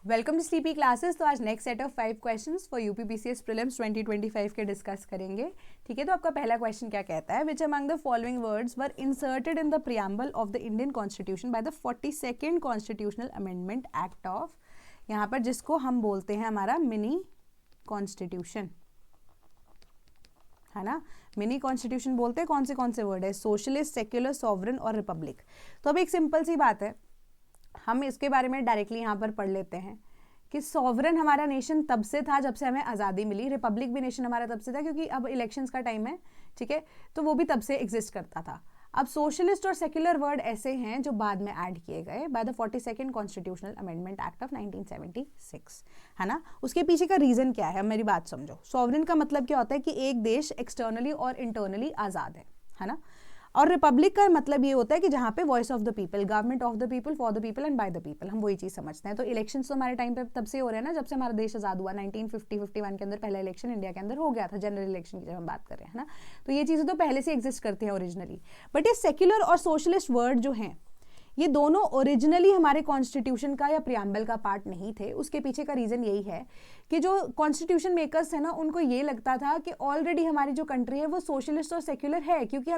Welcome to sleepy classes. तो आज next set of 5 questions for UPPCS prelims 2025 के discuss करेंगे। ठीक है, तो आपका पहला क्वेश्चन क्या कहता है, विच among the following words were inserted in the preamble of the Indian constitution by the 42nd constitutional amendment act of, यहाँ पर जिसको हम बोलते हैं हमारा मिनी कॉन्स्टिट्यूशन, है ना। मिनी कॉन्स्टिट्यूशन बोलते हैं कौन से वर्ड है, सोशलिस्ट, सेक्युलर, सॉवरन और रिपब्लिक। तो अब एक सिंपल सी बात है, हम इसके बारे में डायरेक्टली यहाँ पर पढ़ लेते हैं कि सॉवरन हमारा नेशन तब से था जब से हमें आज़ादी मिली, रिपब्लिक भी नेशन हमारा तब से था क्योंकि अब इलेक्शंस का टाइम है, ठीक है, तो वो भी तब से एग्जिस्ट करता था। अब सोशलिस्ट और सेक्युलर वर्ड ऐसे हैं जो बाद में ऐड किए गए by the 42nd constitutional amendment act of 1976, है ना। उसके पीछे का रीजन क्या है, मेरी बात समझो। सॉवरन का मतलब क्या होता है कि एक देश एक्सटर्नली और इंटरनली आज़ाद है ना। और रिपब्लिक का मतलब ये होता है कि जहाँ पे voice of the people, government of the people, for the people and by the people, हम वही चीज़ समझते हैं। तो इलेक्शंस तो हमारे टाइम पे तब से हो रहे हैं ना, जब से हमारा देश आज़ाद हुआ। 1950-51 के अंदर पहला इलेक्शन इंडिया के अंदर हो गया था, जनरल इलेक्शन की जब हम बात कर रहे हैं ना। तो ये चीज़ें तो पहले से एग्जिस्ट करती हैं ओरिजिनली। बट ये सेक्युलर और सोशलिस्ट वर्ड जो हैं, ये दोनों ओरिजिनली हमारे कॉन्स्टिट्यूशन का या प्रियम्बल का पार्ट नहीं थे। उसके पीछे का रीज़न यही है कि जो कॉन्स्टिट्यूशन मेकर्स है ना, उनको ये लगता था कि ऑलरेडी हमारी जो कंट्री है वो सोशलिस्ट और सेक्युलर है, क्योंकि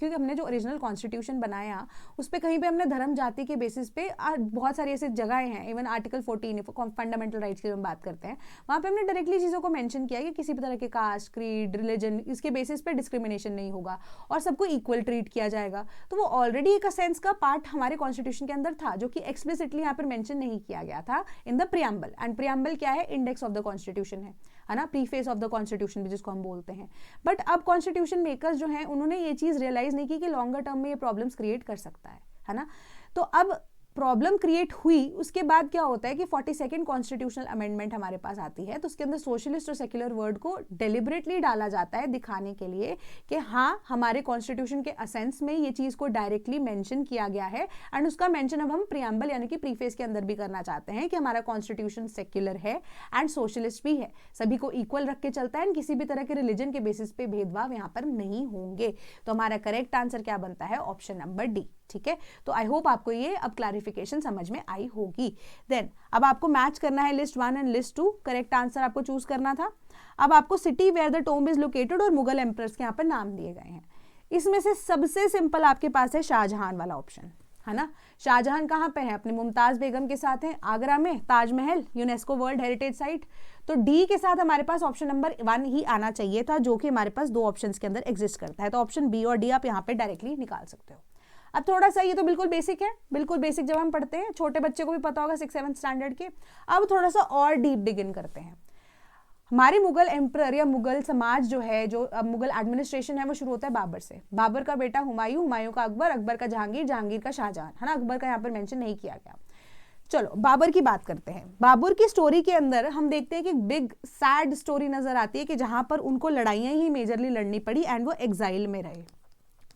हमने जो ओरिजिनल कॉन्स्टिट्यूशन बनाया उस पर कहीं पे हमने धर्म जाति के बेसिस पे बहुत सारी ऐसी जगहें हैं, इवन आर्टिकल 14 फंडामेंटल राइट्स की जो हम बात करते हैं, वहाँ पे हमने डायरेक्टली चीज़ों को मेंशन किया कि किसी भी तरह के कास्ट, क्रीड, रिलीजन, इसके बेसिस पे डिस्क्रिमिनेशन नहीं होगा और सबको इक्वल ट्रीट किया जाएगा। तो वो ऑलरेडी एक सेंस का पार्ट हमारे कॉन्स्टिट्यूशन के अंदर था, जो कि एक्सप्लिसिटली यहाँ पर मेंशन नहीं किया गया था in the preamble. And preamble क्या है, इंडेक्स ऑफ द कॉन्स्टिट्यूशन है ना, प्रीफेस ऑफ द कॉन्स्टिट्यूशन भी जिसको हम बोलते हैं। बट अब कॉन्स्टिट्यूशन मेकर्स जो हैं, उन्होंने ये चीज रियलाइज नहीं की कि लॉन्गर टर्म में ये प्रॉब्लम्स क्रिएट कर सकता है ना। तो अब प्रॉब्लम क्रिएट हुई, उसके बाद क्या होता है कि 42nd कॉन्स्टिट्यूशनल अमेंडमेंट हमारे पास आती है, तो उसके अंदर सोशलिस्ट और सेक्युलर वर्ड को डेलिबरेटली डाला जाता है दिखाने के लिए कि हाँ, हमारे कॉन्स्टिट्यूशन के असेंस में ये चीज को डायरेक्टली मेंशन किया गया है। एंड उसका मेंशन अब हम प्रियम्बल यानी कि प्रीफेस के अंदर भी करना चाहते हैं कि हमारा कॉन्स्टिट्यूशन सेक्युलर है एंड सोशलिस्ट भी है, सभी को इक्वल रख के चलता है एंड किसी भी तरह के रिलीजन के बेसिस पे भेदभाव यहाँ पर नहीं होंगे। तो हमारा करेक्ट आंसर क्या बनता है, ऑप्शन नंबर डी। ठीक है, तो आई होप आपको ये अब क्लैरिफिकेशन समझ में आई होगी। देन अब आपको मैच करना है list 1 and list 2, correct answer आपको चूज करना था। अब आपको city where the tomb is located और मुगल एम्परर्स के यहाँ पर नाम दिए गए हैं। इसमें से सबसे सिंपल आपके पास है शाहजहां वाला ऑप्शन, है ना। शाहजहां कहाँ पे है, अपनी मुमताज बेगम के साथ है आगरा में, Taj Mahal, UNESCO world heritage site. तो डी के साथ हमारे पास ऑप्शन नंबर 1 ही आना चाहिए था, जो कि हमारे पास 2 ऑप्शंस के अंदर एग्जिस्ट करता है। तो ऑप्शन बी और डी आप यहाँ पे डायरेक्टली निकाल सकते हो। अब थोड़ा सा ये तो बिल्कुल बेसिक है, बिल्कुल बेसिक जब हम पढ़ते हैं, छोटे बच्चे को भी पता होगा 6-7 स्टैंडर्ड के। अब थोड़ा सा और डीप डिगिन करते हैं। हमारे मुगल एम्परर या मुगल समाज जो है, जो अब मुगल एडमिनिस्ट्रेशन है, वो शुरू होता है बाबर से। बाबर का बेटा हुमायूं, हुमायूं का अकबर, अकबर का जहांगीर, जहांगीर का शाहजहां, है ना। अकबर का यहाँ पर मेंशन नहीं किया गया। चलो बाबर की बात करते हैं। बाबर की स्टोरी के अंदर हम देखते हैं कि एक बिग सैड स्टोरी नजर आती है कि जहां पर उनको लड़ाइयां ही मेजरली लड़नी पड़ी एंड वो एग्जाइल में रहे।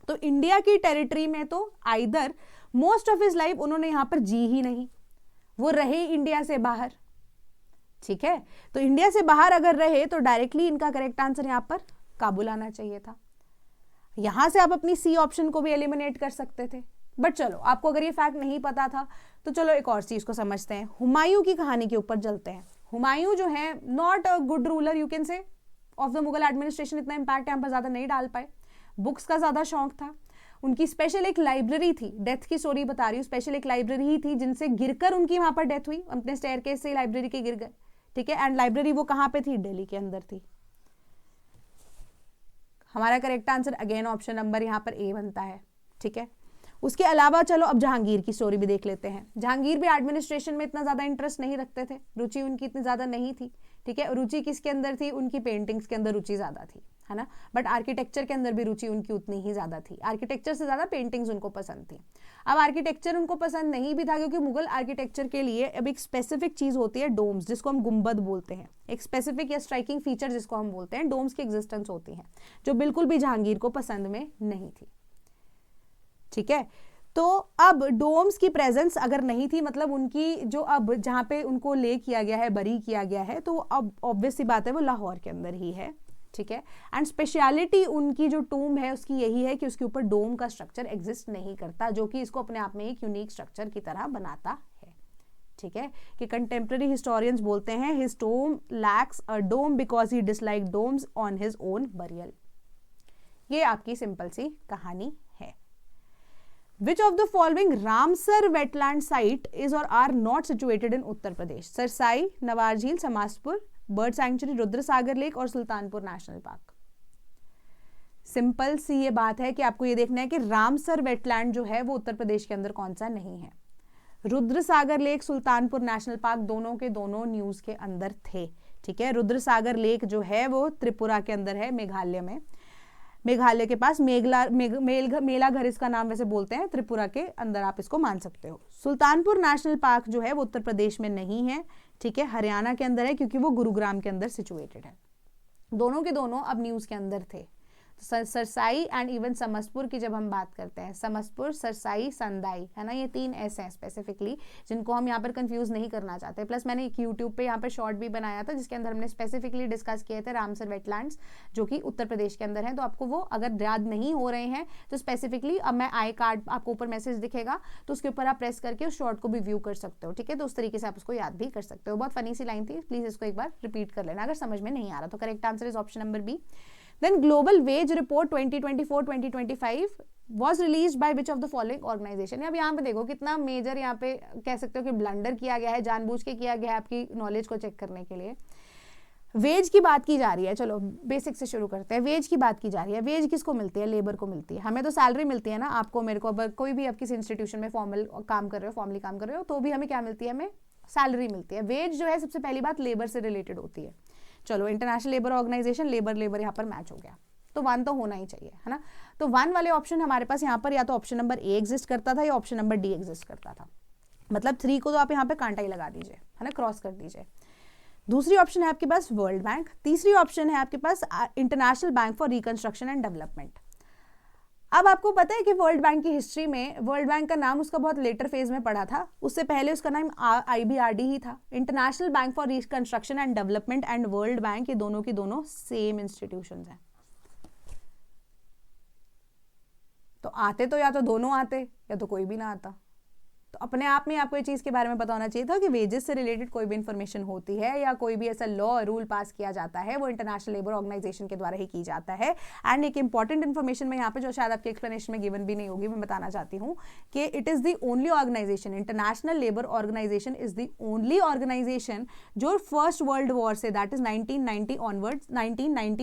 तो इंडिया की टेरिटरी में तो either most of his life उन्होंने यहां पर जी ही नहीं, वो रहे इंडिया से बाहर। ठीक है, तो इंडिया से बाहर अगर रहे तो डायरेक्टली इनका करेक्ट आंसर यहां पर काबुल आना चाहिए था। यहां से आप अपनी सी ऑप्शन को भी एलिमिनेट कर सकते थे। बट चलो, आपको अगर ये फैक्ट नहीं पता था तो चलो एक और चीज को समझते हैं। हुमायूं की कहानी के ऊपर चलते हैं। हुमायूं जो है not a good ruler you can say of the Mughal administration, इतना इंपैक्ट यहां पर ज्यादा नहीं डाल पाए। बुक्स का ज्यादा शौक था उनकी। स्पेशल एक लाइब्रेरी थी, डेथ की स्टोरी बता रही हूँ, स्पेशल एक लाइब्रेरी ही थी जिनसे गिरकर उनकी वहां पर डेथ हुई, अपने स्टेयरकेस से लाइब्रेरी के गिर गए। ठीक है, एंड लाइब्रेरी वो कहां पे थी, दिल्ली के अंदर थी। हमारा correct answer again option number यहाँ पर ए बनता है। ठीक है, उसके अलावा चलो अब जहांगीर की स्टोरी भी देख लेते हैं। जहांगीर भी एडमिनिस्ट्रेशन में इतना ज्यादा इंटरेस्ट नहीं रखते थे, रुचि उनकी इतनी ज्यादा नहीं थी। ठीक है, रुचि किसके अंदर थी, उनकी पेंटिंग्स के अंदर रुचि ज्यादा थी, है ना। बट आर्किटेक्चर के अंदर भी रुचि उनकी उतनी ही ज्यादा थी, आर्किटेक्चर से ज्यादा पेंटिंग्स उनको पसंद थी। अब आर्किटेक्चर उनको पसंद नहीं भी था क्योंकि मुगल आर्किटेक्चर के लिए अब एक स्पेसिफिक चीज होती है, डोम्स, जिसको हम गुंबद बोलते हैं। एक स्पेसिफिक या स्ट्राइकिंग फीचर जिसको हम बोलते हैं, डोम्स की एग्जिस्टेंस होती है, जो बिल्कुल भी जहांगीर को पसंद में नहीं थी। ठीक है, तो अब डोम्स की प्रेजेंस अगर नहीं थी, मतलब उनकी जो अब जहाँ पे उनको ले किया गया है, बरी किया गया है, तो अब ऑब्वियस सी बात है वो लाहौर के अंदर ही है। ठीक है, एंड स्पेशलिटी उनकी जो टूम है उसकी यही है कि उसके ऊपर डोम का स्ट्रक्चर एग्जिस्ट नहीं करता, जो कि इसको अपने आप में एक यूनिक स्ट्रक्चर की तरह बनाता है। ठीक है, कि कंटेम्प्रेरी हिस्टोरियंस बोलते हैं his tomb lacks a dome because he dislike domes on his own burial. ये आपकी सिंपल सी कहानी है। Which of the following Ramsar wetland site is or are not situated in Uttar Pradesh? Cerci, noir झील, समासपुर, bird sanctuary Rudra सागर lake और Sultanpur national park. Simple सी ये बात है कि आपको ये देखना है कि रामसर वेटलैंड जो है वो उत्तर प्रदेश के अंदर कौन सा नहीं है। रुद्र सागर लेक, सुल्तानपुर नेशनल पार्क दोनों के दोनों न्यूज के अंदर थे, ठीक है। रुद्र सागर लेक जो है वो त्रिपुरा के अंदर है, मेघालय में, मेघालय के पास मेलाघर इसका नाम वैसे बोलते हैं, त्रिपुरा के अंदर आप इसको मान सकते हो। सुल्तानपुर नेशनल पार्क जो है वो उत्तर प्रदेश में नहीं है, ठीक है, हरियाणा के अंदर है क्योंकि वो गुरुग्राम के अंदर सिचुएटेड है। दोनों के दोनों अब न्यूज के अंदर थे। सरसाई एंड इवन समसपुर की जब हम बात करते हैं, समसपुर, सरसाई, संदाई, है ना, ये 3 ऐसे हैं स्पेसिफिकली जिनको हम यहाँ पर कंफ्यूज नहीं करना चाहते। प्लस मैंने एक यूट्यूब पे यहाँ पर शॉर्ट भी बनाया था जिसके अंदर हमने स्पेसिफिकली डिस्कस किए थे रामसर वेटलैंड्स जो कि उत्तर प्रदेश के अंदर है। तो आपको वो अगर याद नहीं हो रहे हैं तो स्पेसिफिकली अब मैं आई कार्ड आपको ऊपर मैसेज दिखेगा तो उसके ऊपर आप प्रेस करके उस शॉर्ट को भी व्यू कर सकते हो, ठीक है। तो उस तरीके से आप उसको याद भी कर सकते हो। बहुत फनी सी लाइन थी, प्लीज इसको एक बार रिपीट कर लेना अगर समझ में नहीं आ रहा। तो correct answer is option number B. Then Global Wage Report 2024-2025 was released by which of the following organization? अब यहाँ पे देखो कितना मेजर यहाँ पे कह सकते हो कि ब्लंडर किया गया है, जानबूझ के किया गया है आपकी नॉलेज को चेक करने के लिए। वेज की बात की जा रही है, चलो बेसिक से शुरू करते हैं। वेज की बात की जा रही है। वेज किसको मिलती है? लेबर को मिलती है। हमें तो सैलरी मिलती है ना, आपको मेरे को, अगर कोई भी आप किसी इंस्टीट्यूशन में फॉर्मली काम कर रहे हो तो भी हमें क्या मिलती है? हमें सैलरी मिलती है। वेज जो है सबसे पहली बात लेबर से रिलेटेड होती है। चलो इंटरनेशनल लेबर ऑर्गेनाइजेशन, लेबर यहाँ पर मैच हो गया, तो 1 तो होना ही चाहिए, है ना। तो 1 वाले ऑप्शन हमारे पास यहाँ पर या तो ऑप्शन नंबर ए एग्जिस्ट करता था या ऑप्शन नंबर डी एग्जिस्ट करता था। मतलब 3 को तो आप यहाँ पे कांटा ही लगा दीजिए, है ना, क्रॉस कर दीजिए। दूसरी ऑप्शन है आपके पास वर्ल्ड बैंक। तीसरी ऑप्शन है आपके पास international bank for reconstruction and development. अब आपको पता है कि वर्ल्ड बैंक की हिस्ट्री में वर्ल्ड बैंक का नाम उसका बहुत लेटर फेज में पड़ा था, उससे पहले उसका नाम IBRD ही था। International bank for reconstruction and development and world bank ये दोनों की दोनों सेम इंस्टीट्यूशंस हैं। तो आते तो या तो दोनों आते या तो कोई भी ना आता। तो अपने आप में आपको ये चीज़ के बारे में पता होना चाहिए था कि वेजेस से रिलेटेड कोई भी इंफॉर्मेशन होती है या कोई भी ऐसा लॉ रूल पास किया जाता है वो इंटरनेशनल लेबर ऑर्गेनाइजेशन के द्वारा ही की जाता है। एंड एक इंपॉर्टेंट इन्फॉर्मेशन में यहाँ पे जो शायद आपके एक्सप्लेनेशन में गिवन भी नहीं होगी, मैं बताना चाहती हूँ कि it is the only organisation, international labour organisation is the only organisation जो फर्स्ट वर्ल्ड वॉर से, दैट इज 1919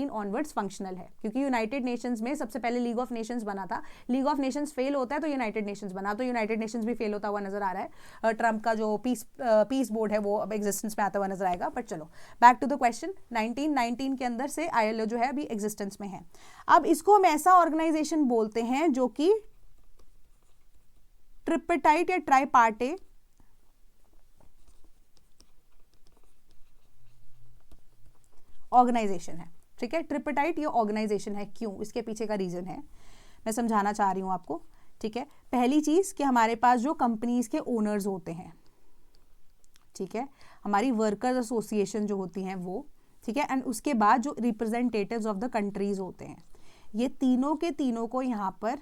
ऑनवर्ड्स फंक्शनल है। क्योंकि यूनाइटेड नेशंस में सबसे पहले लीग ऑफ नेशंस बना था, लीग ऑफ नेशंस फेल होता है तो यूनाइटेड नेशंस बना, तो यूनाइटेड नेशंस भी फेल होता हुआ नजर आ रहा है। ट्रम्प का जो पीस बोर्ड है वो अब एग्जिस्टेंस में आता हुआ नजर आएगा। बट चलो बैक टू द क्वेश्चन, 1919 के अंदर से ILO जो है अभी एग्जिस्टेंस में है। अब इसको हम ऐसा ऑर्गेनाइजेशन बोलते हैं जो कि ट्रिपटाइट या ट्राइपार्टे ऑर्गेनाइजेशन है, ठीक है। ट्रिपटाइट ये ऑर्गेनाइजेशन है, क्यों, इसके पीछे का रीजन है, मैं समझाना चाह रही हूं आपको, ठीक है। पहली चीज कि हमारे पास जो कंपनीज के ओनर्स होते हैं, ठीक है, हमारी वर्कर्स एसोसिएशन जो होती हैं वो, ठीक है, एंड उसके बाद जो रिप्रेजेंटेटिव्स ऑफ द कंट्रीज होते हैं, ये तीनों के तीनों को यहाँ पर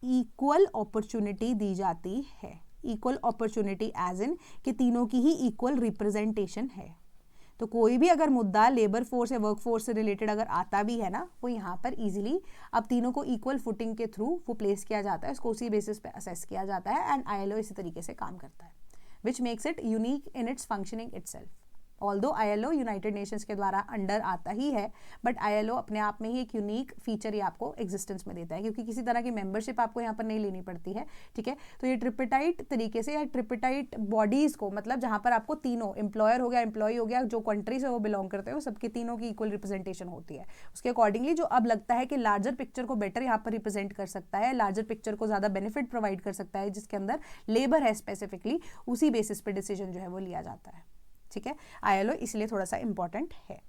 इक्वल अपॉर्चुनिटी दी जाती है। इक्वल अपॉर्चुनिटी एज इन कि तीनों की ही इक्वल रिप्रेजेंटेशन है। तो कोई भी अगर मुद्दा लेबर फोर्स या वर्क फोर्स से रिलेटेड अगर आता भी है ना, वो यहाँ पर इजीली अब तीनों को इक्वल फुटिंग के थ्रू वो प्लेस किया जाता है, उसको उसी बेसिस पे असेस किया जाता है। एंड ILO इसी तरीके से काम करता है, which makes it unique in its functioning itself. Although ILO United Nations के द्वारा अंडर आता ही है, बट ILO अपने आप में ही एक यूनिक फीचर ही आपको एग्जिस्टेंस में देता है, क्योंकि किसी तरह की मेंबरशिप आपको यहाँ पर नहीं लेनी पड़ती है, ठीक है। तो ये ट्रिपटाइट तरीके से या ट्रिपटाइट बॉडीज को, मतलब जहाँ पर आपको तीनों एम्प्लॉयर हो गया, एम्प्लॉय हो गया, जो कंट्री से वो बिलोंग करते हैं, सबके तीनों की इक्वल रिप्रेजेंटेशन होती है। उसके अकॉर्डिंगली जो अब लगता है कि लार्जर पिक्चर को बेटर यहाँ पर रिप्रेजेंट कर सकता है, लार्जर पिक्चर को ज़्यादा बेनिफिट प्रोवाइड कर सकता है, जिसके अंदर लेबर है स्पेसिफिकली, उसी बेसिस पे डिसीजन जो है वो लिया जाता है, ठीक है। ILO इसलिए थोड़ा सा इंपॉर्टेंट है।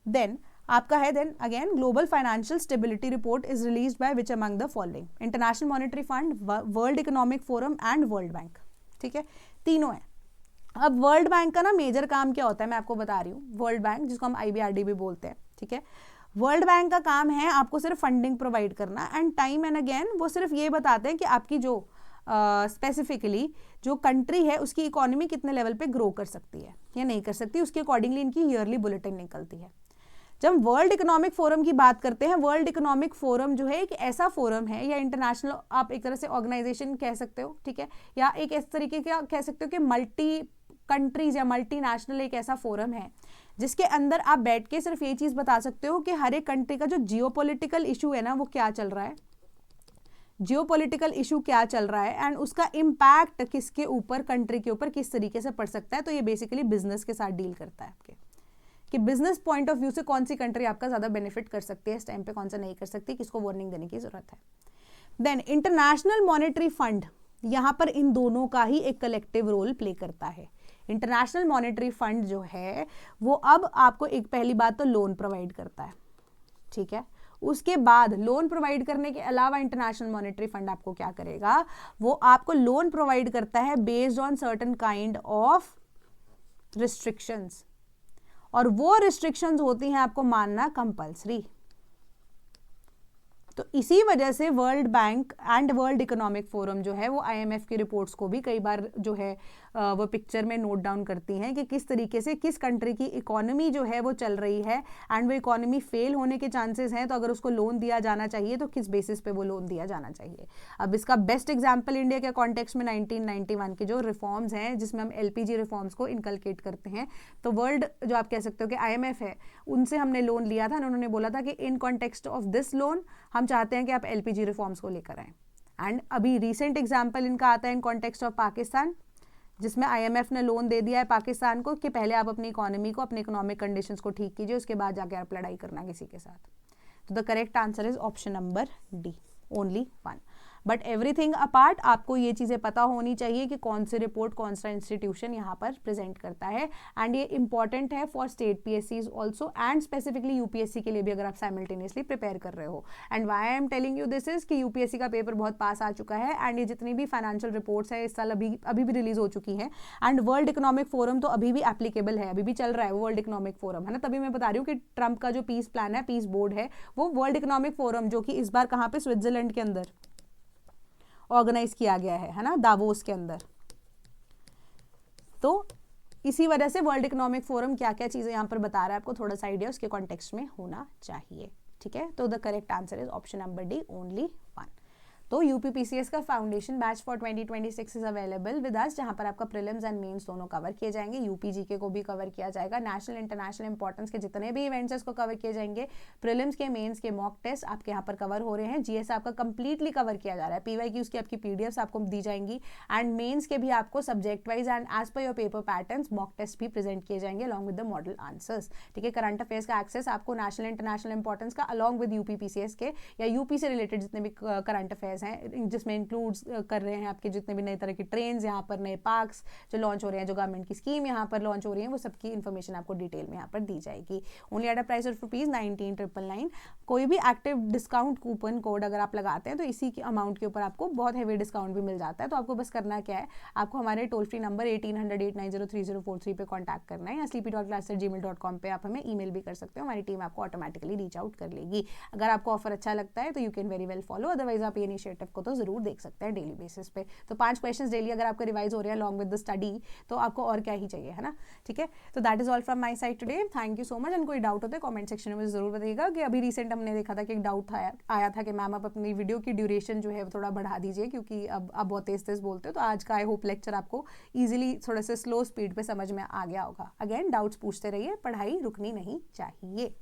देन आपका है, then again global financial stability report is released by which among the following? International monetary fund, world economic forum and world bank, ठीक है, तीनों है। अब वर्ल्ड बैंक का ना मेजर काम क्या होता है मैं आपको बता रही हूँ। वर्ल्ड बैंक, जिसको हम IBRD भी बोलते हैं, ठीक है, वर्ल्ड बैंक का काम है आपको सिर्फ फंडिंग प्रोवाइड करना, एंड टाइम एंड अगेन वो सिर्फ ये बताते हैं कि आपकी जो स्पेसिफिकली जो कंट्री है उसकी इकोनॉमी कितने लेवल पे ग्रो कर सकती है या नहीं कर सकती, उसके अकॉर्डिंगली इनकी ईयरली बुलेटिन निकलती है। जब हम वर्ल्ड इकोनॉमिक फोरम की बात करते हैं, वर्ल्ड इकोनॉमिक फोरम जो है एक ऐसा फोरम है या इंटरनेशनल आप एक तरह से ऑर्गेनाइजेशन कह सकते हो, ठीक है, या एक इस तरीके का कह सकते हो कि मल्टी कंट्रीज या मल्टीनेशनल एक ऐसा फोरम है जिसके अंदर आप बैठ के सिर्फ ये चीज बता सकते हो कि हर एक कंट्री का जो जियोपॉलिटिकल इशू है ना वो क्या चल रहा है, जियोपॉलिटिकल इशू क्या चल रहा है एंड उसका इम्पैक्ट किसके ऊपर, कंट्री के ऊपर किस तरीके से पड़ सकता है। तो ये बेसिकली बिजनेस के साथ डील करता है आपके, कि बिजनेस पॉइंट ऑफ व्यू से कौन सी कंट्री आपका ज्यादा बेनिफिट कर सकती है इस टाइम पे, कौन सा नहीं कर सकती, किसको वार्निंग देने की जरूरत है। देन इंटरनेशनल मॉनेटरी फंड, यहां पर इन दोनों का ही एक कलेक्टिव रोल प्ले करता है। इंटरनेशनल मॉनेटरी फंड जो है वो अब आपको एक पहली बात तो लोन प्रोवाइड करता है, ठीक है। उसके बाद लोन प्रोवाइड करने के अलावा इंटरनेशनल मॉनेटरी फंड आपको क्या करेगा, वो आपको लोन प्रोवाइड करता है based on certain kind of restrictions, और वो रिस्ट्रिक्शंस होती हैं आपको मानना कंपल्सरी। तो इसी वजह से world bank and world economic forum जो है वो आईएमएफ की रिपोर्ट्स को भी कई बार जो है वो पिक्चर में नोट डाउन करती हैं कि किस तरीके से किस कंट्री की इकोनॉमी जो है वो चल रही है एंड वो इकोनॉमी फेल होने के चांसेस हैं, तो अगर उसको लोन दिया जाना चाहिए तो किस बेसिस पे वो लोन दिया जाना चाहिए। अब इसका बेस्ट एग्जांपल इंडिया के कॉन्टेक्स्ट में 1991 के जो रिफॉर्म्स हैं जिसमें हम एलपीजी रिफॉर्म्स को इनकलकेट करते हैं, तो वर्ल्ड जो आप कह सकते हो कि आईएमएफ है उनसे हमने लोन लिया था, उन्होंने बोला था कि in context of this loan हम चाहते हैं कि आप एलपीजी रिफॉर्म्स को लेकर आए। एंड अभी रिसेंट एग्जांपल इनका आता है इन कॉन्टेक्स्ट ऑफ पाकिस्तान, जिसमें आईएमएफ ने लोन दे दिया है पाकिस्तान को कि पहले आप अपनी इकोनॉमी को, अपने इकोनॉमिक कंडीशंस को ठीक कीजिए, उसके बाद जाके आप लड़ाई करना किसी के साथ। तो the correct answer is option number D, only 1। But everything apart आपको ये चीज़ें पता होनी चाहिए कि कौन सी रिपोर्ट कौन सा इंस्टीट्यूशन यहाँ पर प्रेजेंट करता है, एंड ये इंपॉर्टेंट है फॉर स्टेट पीएससीज ऑल्सो एंड स्पेसिफिकली यूपीएससी के लिए भी अगर आप साइमल्टेनियसली प्रिपेयर कर रहे हो। And why I am telling you this is कि यूपीएससी का पेपर बहुत पास आ चुका है एंड ये जितनी भी फाइनेंशियल रिपोर्ट्स है इस साल अभी भी रिलीज हो चुकी हैं, एंड वर्ल्ड इकोनॉमिक फोरम तो अभी भी एप्लीकेबल है, अभी भी चल रहा है वर्ल्ड इकोनॉमिक फोरम, है ना। तभी मैं बता रही हूँ कि ट्रंप का जो पीस प्लान है, पीस बोर्ड है, वो वर्ल्ड इकोनॉमिक फोरम जो कि इस बार कहाँ पे, स्विट्जरलैंड के अंदर ऑर्गेनाइज किया गया है ना, दावोस के अंदर। तो इसी वजह से वर्ल्ड इकोनॉमिक फोरम क्या क्या चीजें यहाँ पर बता रहा है आपको थोड़ा सा आइडिया उसके कॉन्टेक्स्ट में होना चाहिए, ठीक है। तो the correct answer is option number D, only 1। तो यूपीपीसीएस का foundation batch for 2026 is available with us, जहां पर आपका प्रीलिम्स एंड मेंस दोनों कवर किए जाएंगे, यूपीजीके को भी कवर किया जाएगा, नेशनल इंटरनेशनल इंपॉर्टेंस के जितने भी इवेंट्स इसको कवर किए जाएंगे, प्रीलिम्स के, मेंस के मॉक टेस्ट आपके यहाँ पर कवर हो रहे हैं, जीएस आपका कंप्लीटली कवर किया जा रहा है, पीवाईक्यूज की आपकी पीडीएफ्स आपको दी जाएंगी, एंड मेन्स के भी आपको subject wise and as per your paper patterns mock test भी प्रेजेंट किए जाएंगे along with the model answers, ठीक है। करंट अफेयर्स का एक्सेस आपको नेशनल इंटरनेशनल इंपॉर्टेंस का अलॉन्ग विद यूपीपीसीएस के या यूपी से रिलेटेड जितने भी करंट अफेयर्स हैं, जिसमें इंक्लूड्स कर रहे हैं आपके जितने भी नए तरह की ट्रेन्स यहाँ पर, नए पार्क्स जो लॉन्च हो रहे हैं, जो गवर्नमेंट की स्कीम यहाँ पर लॉन्च हो रही है, वो सबकी इन्फॉर्मेशन आपको डिटेल में यहाँ पर दी जाएगी। Only at a price of ₹19,999। कोई भी एक्टिव डिस्काउंट कूपन कोड अगर आप लगाते हैं तो इसी की अमाउंट के ऊपर आपको बहुत हैवी डिस्काउंट भी मिल जाता है। तो आपको बस करना क्या है, आपको हमारे टोल फ्री नंबर 1800-890-3043 पे कॉन्टैक्ट करना है, या sleepy.class@gmail.com पे आप हमें ईमेल भी कर सकते हो, हमारी टीम आपको ऑटोमेटिकली रीच आउट कर लेगी। अगर आपको ऑफर अच्छा लगता है तो you can very well follow, otherwise आप ये इनिशिएटिव को तो जरूर देख सकते हैं डेली बेसिस पे। तो 5 क्वेश्चंस डेली अगर आपका रिवाइज हो रहे हैं अलॉन्ग विद द स्टडी, तो आपको और क्या ही चाहिए, है ना, ठीक है। तो that is all from my side today, thank you so much. And कोई डाउट होता है कमेंट सेक्शन में मुझे जरूर बताइएगा, कि अभी रिसेंट हमने देखा था कि एक डाउट आया था कि मैम आप अपनी वीडियो की ड्यूरेशन जो है वो थोड़ा बढ़ा दीजिए, क्योंकि अब बहुत तेज तेज बोलते हो। तो आज का आई होप लेक्चर आपको ईजिली थोड़ा सा स्लो स्पीड पे समझ में आ गया होगा। अगेन डाउट्स पूछते रहिए, पढ़ाई रुकनी नहीं चाहिए।